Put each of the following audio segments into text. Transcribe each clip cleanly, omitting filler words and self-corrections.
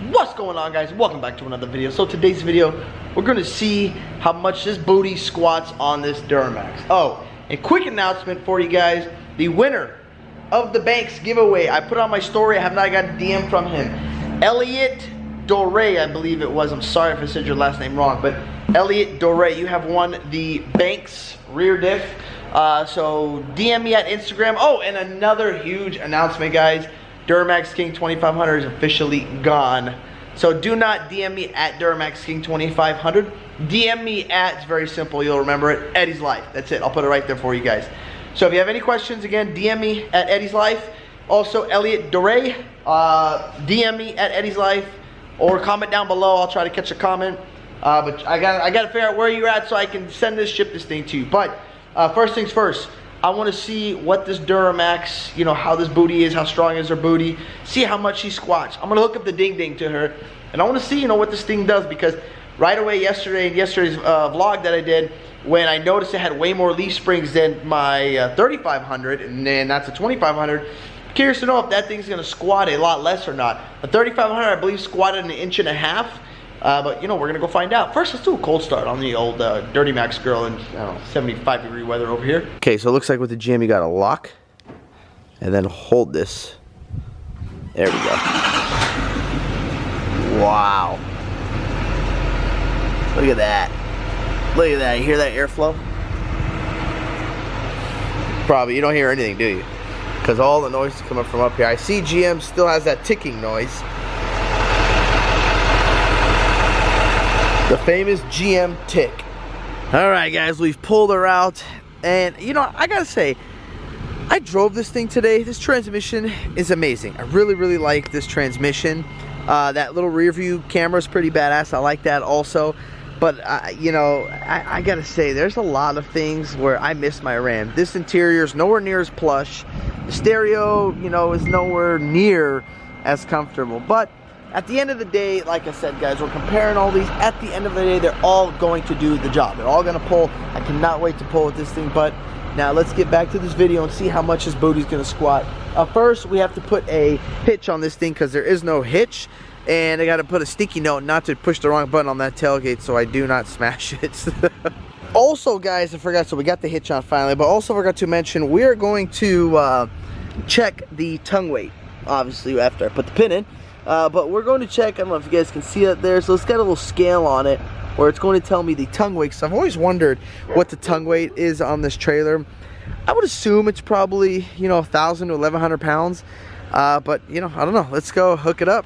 What's going on, guys? Welcome back to another video. So today's video, we're going to see how much this booty squats on this Duramax. Oh, a quick announcement for you guys. The winner of the Banks giveaway, I put on my story. I have not got a DM from him. Elliot Dore, I believe it was. I'm sorry if I said your last name wrong, but Elliot Dore, you have won the Banks rear diff. So DM me at Instagram. Oh, and another huge announcement, guys. Duramax King 2500 is officially gone. So do not DM me at Duramax King 2500. DM me at, it's very simple, you'll remember it, Eddie's Life. That's it, I'll put it right there for you guys. So if you have any questions, again, DM me at Eddie's Life. Also, Elliot Dore, DM me at Eddie's Life, or comment down below. I'll try to catch a comment. But I gotta figure out where you're at so I can ship this thing to you. But first things first, I want to see what this Duramax, you know, how this booty is, how strong is her booty, see how much she squats. I'm going to hook up the ding-ding to her, and I want to see, you know, what this thing does, because right away yesterday's vlog that I did, when I noticed it had way more leaf springs than my 3500, and then that's a 2500, curious to know if that thing's going to squat a lot less or not. The 3500, I believe, squatted 1.5 inches. But, you know, we're going to go find out. First, let's do a cold start on the old Dirty Max girl in, I don't know, 75-degree weather over here. Okay, so it looks like with the GM, you got to lock and then hold this. There we go. Wow. Look at that. Look at that. You hear that airflow? Probably. You don't hear anything, do you? Because all the noise is coming from up here. I see GM still has that ticking noise. The famous GM tick. Alright guys, we've pulled her out, and you know, I gotta say, I drove this thing today. This transmission is amazing. I really like this transmission. That little rear view camera is pretty badass. I like that also. But you know, I gotta say, there's a lot of things where I miss my Ram. This interior is nowhere near as plush. The stereo, you know, is nowhere near as comfortable. But at the end of the day, like I said, guys, we're comparing all these. At the end of the day, they're all going to do the job. They're all going to pull. I cannot wait to pull with this thing. But now let's get back to this video and see how much this booty's going to squat. First, we have to put a hitch on this thing because there is no hitch. And I got to put a sticky note not to push the wrong button on that tailgate so I do not smash it. Also, guys, I forgot. So we got the hitch on finally. But also forgot to mention, we're going to check the tongue weight, obviously, after I put the pin in. But we're going to check, I don't know if you guys can see it there, so it's got a little scale on it where it's going to tell me the tongue weight. So I've always wondered what the tongue weight is on this trailer. I would assume it's probably, you know, 1,000 to 1,100 pounds. But, you know, I don't know. Let's go hook it up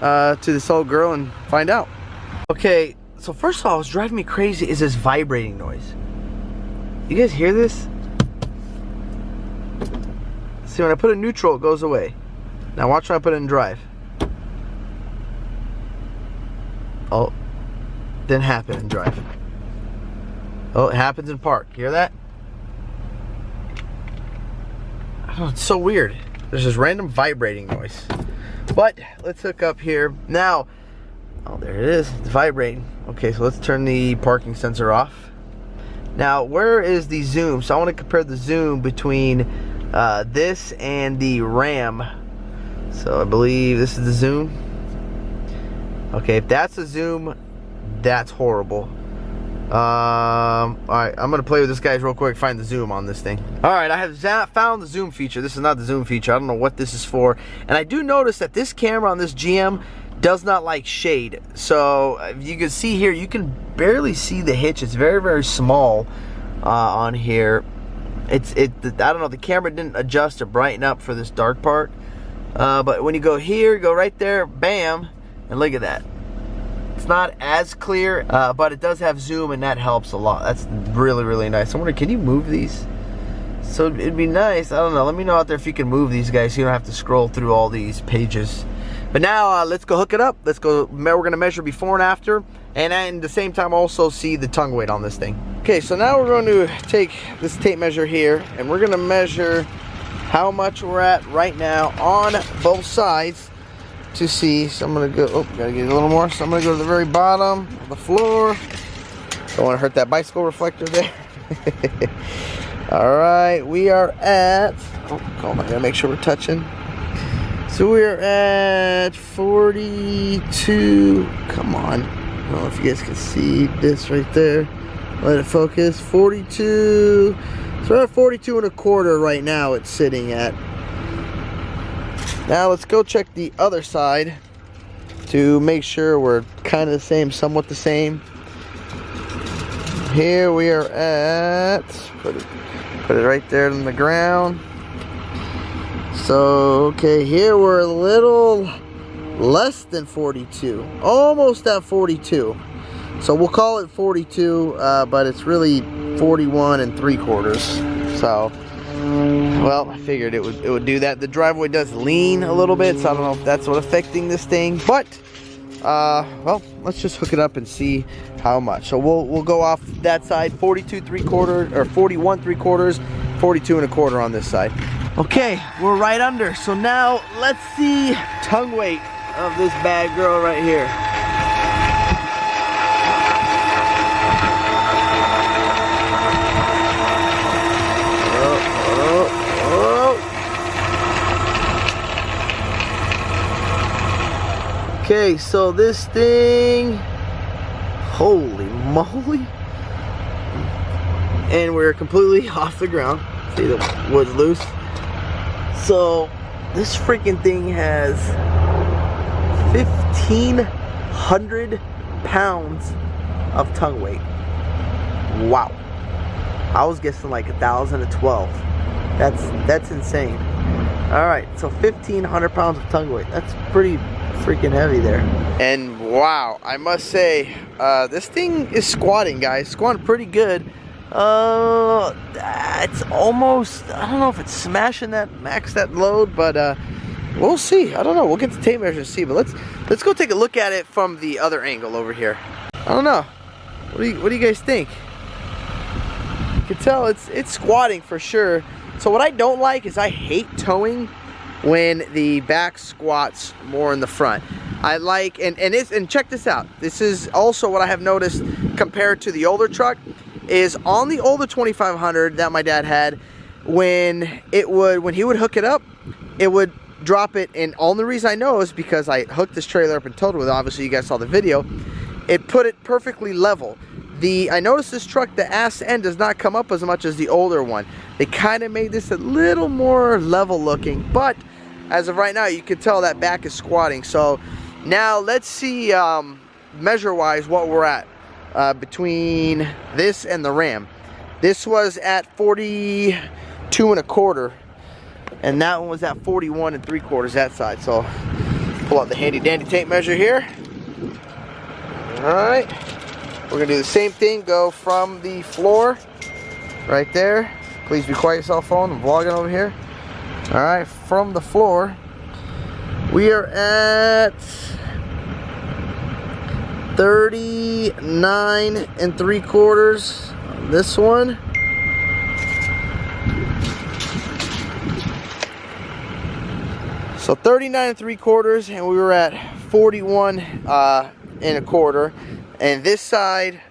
to this old girl and find out. Okay, so first of all, what's driving me crazy is this vibrating noise. You guys hear this? See, when I put it in neutral, it goes away. Now watch when I put it in drive. Oh, didn't happen in drive. Oh, it happens in park. You hear that? Oh, it's so weird. There's this random vibrating noise. But let's hook up here. Now, oh, there it is. It's vibrating. Okay, so let's turn the parking sensor off. Now, where is the zoom? So I want to compare the zoom between this and the Ram. So I believe this is the zoom. Okay, if that's a zoom, that's horrible. Alright, I'm gonna play with this guys real quick, find the zoom on this thing. Alright, I have found the zoom feature. This is not the zoom feature. I don't know what this is for. And I do notice that this camera on this GM does not like shade. So you can see here, you can barely see the hitch. It's very small on here. I don't know, the camera didn't adjust to brighten up for this dark part. But when you go here, go right there, bam. And look at that. It's not as clear, but it does have zoom, and that helps a lot. That's really nice. I wonder, can you move these? So it'd be nice. I don't know. Let me know out there if you can move these guys so you don't have to scroll through all these pages. But now let's go hook it up. Let's go. We're going to measure before and after, and at the same time also see the tongue weight on this thing. Okay, so now we're going to take this tape measure here, and we're going to measure how much we're at right now on both sides. To see, so I'm gonna go, oh, gotta get a little more, so I'm gonna go to the very bottom of the floor. Don't want to hurt that bicycle reflector there. Alright, we are at, oh, hold on, I gotta make sure we're touching. So we're at 42. Come on. I don't know if you guys can see this right there. Let it focus. 42. So we're at 42 and a quarter right now it's sitting at. Now let's go check the other side to make sure we're kind of the same, somewhat the same. Here we are at, put it right there on the ground. So, okay, here we're a little less than 42, almost at 42. So we'll call it 42, but it's really 41 and 3/4. So, well, I figured it would do that. The driveway does lean a little bit, so I don't know if that's what's affecting this thing, but well, let's just hook it up and see how much. So we'll go off that side, 42 3/4 or 41 3/4, 42 1/4 on this side. Okay, we're right under. So now let's see tongue weight of this bad girl right here. Okay, so this thing, holy moly, and we're completely off the ground. See, the wood's loose. So this freaking thing has 1,500 pounds of tongue weight. Wow. I was guessing like 1,012. That's insane. All right, so 1,500 pounds of tongue weight. That's pretty freaking heavy there. And wow, I must say, this thing is squatting, guys. Squatting pretty good. It's almost, I don't know if it's smashing that max that load, but we'll see. I don't know. We'll get the tape measure and see. But let's go take a look at it from the other angle over here. I don't know. What do you guys think? You can tell it's squatting for sure. So what I don't like is I hate towing when the back squats more in the front. I like, and check this out. This is also what I have noticed compared to the older truck, is on the older 2500 that my dad had, when he would hook it up, it would drop it. And only reason I know is because I hooked this trailer up and towed with it. Obviously you guys saw the video. It put it perfectly level. I noticed this truck, the ass end does not come up as much as the older one. They kind of made this a little more level looking, but as of right now you can tell that back is squatting. So now let's see measure wise what we're at between this and the Ram. This was at 42 1/4 and that one was at 41 3/4 that side. So pull out the handy dandy tape measure here. All right, we're gonna do the same thing. Go from the floor right there. Please be quiet, cell phone. I'm vlogging over here. All right, from the floor we are at 39 3/4 on this one. So 39 3/4, and we were at 41 1/4. And this side,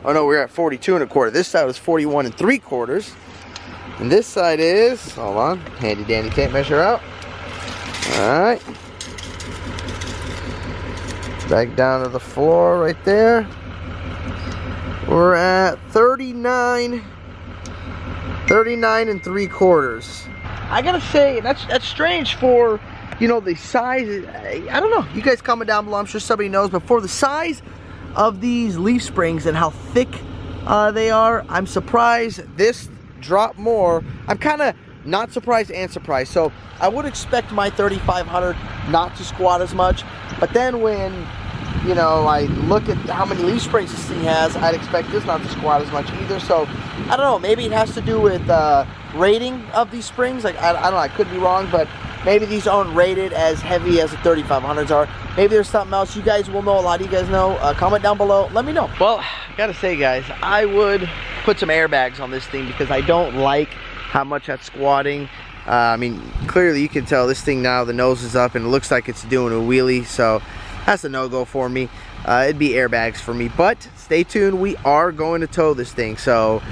oh no, we're at 42 1/4. This side was 41 3/4. And this side is, hold on, handy dandy tape measure out. All right. Back down to the floor right there. We're at 39 3/4. I gotta say, that's strange for, you know, the size. I don't know. You guys comment down below. I'm sure somebody knows. But for the size of these leaf springs and how thick they are, I'm surprised this dropped more. I'm kind of not surprised and surprised. So I would expect my 3500 not to squat as much. But then when, you know, I look at how many leaf springs this thing has, I'd expect this not to squat as much either. So I don't know. Maybe it has to do with rating of these springs. Like I don't know. I could be wrong, but maybe these aren't rated as heavy as the 3500s are. Maybe there's something else. You guys will know. A lot of you guys know. Comment down below. Let me know. Well, I gotta say, guys, I would put some airbags on this thing because I don't like how much that's squatting. I mean, clearly you can tell this thing now, the nose is up and it looks like it's doing a wheelie. So that's a no-go for me. It'd be airbags for me. But stay tuned. We are going to tow this thing. So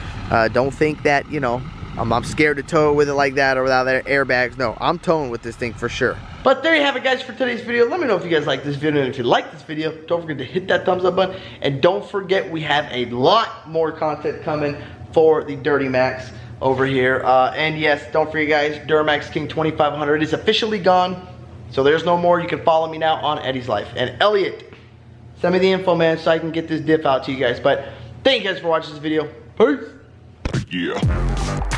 don't think that, you know, I'm scared to tow with it like that or without airbags. No, I'm towing with this thing for sure. But there you have it, guys, for today's video. Let me know if you guys like this video, and if you like this video, don't forget to hit that thumbs up button, and don't forget we have a lot more content coming for the Dirty Max over here. And yes, don't forget, guys, Duramax King 2500 is officially gone, so there's no more. You can follow me now on Eddie's Life. And Elliot, send me the info, man, so I can get this diff out to you guys. But thank you guys for watching this video. Peace. Yeah.